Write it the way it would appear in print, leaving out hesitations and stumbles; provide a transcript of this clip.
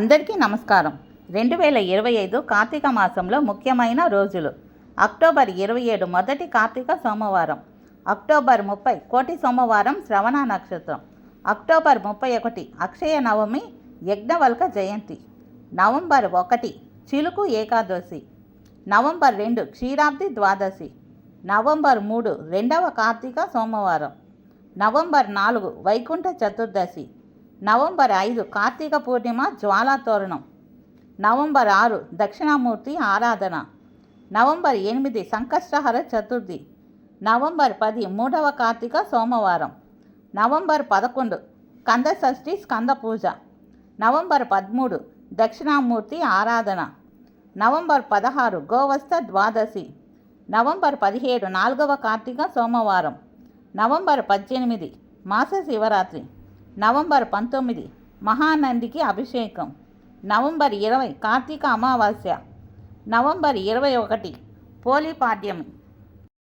అందరికీ నమస్కారం. 2025 కార్తీక మాసంలో ముఖ్యమైన రోజులు. అక్టోబర్ 27 మొదటి కార్తీక సోమవారం. అక్టోబర్ 30 కోటి సోమవారం శ్రవణ నక్షత్రం. అక్టోబర్ 31 అక్షయ నవమి యజ్ఞవల్క జయంతి. నవంబర్ 1 చిలుకు ఏకాదశి. నవంబర్ 2 క్షీరాబ్ది ద్వాదశి. నవంబర్ 3 రెండవ కార్తీక సోమవారం. నవంబర్ 4 వైకుంఠ చతుర్దశి. నవంబర్ 5 కార్తీక పూర్ణిమ జ్వాలాతోరణం. నవంబర్ 6 దక్షిణామూర్తి ఆరాధన. నవంబర్ 8 సంకష్టహర చతుర్థి. నవంబర్ 10 మూడవ కార్తీక సోమవారం. నవంబర్ 11 కందషష్ఠి స్కంద పూజ. నవంబర్ 13 దక్షిణామూర్తి ఆరాధన. నవంబర్ 16 గోవస్థ ద్వాదశి. నవంబర్ 17 నాలుగవ కార్తీక సోమవారం. నవంబర్ 18 మాస శివరాత్రి. నవంబర్ 19 మహానందికి అభిషేకం. నవంబర్ 20 కార్తీక అమావాస్య. నవంబర్ 21 పోలిపాడ్యమి.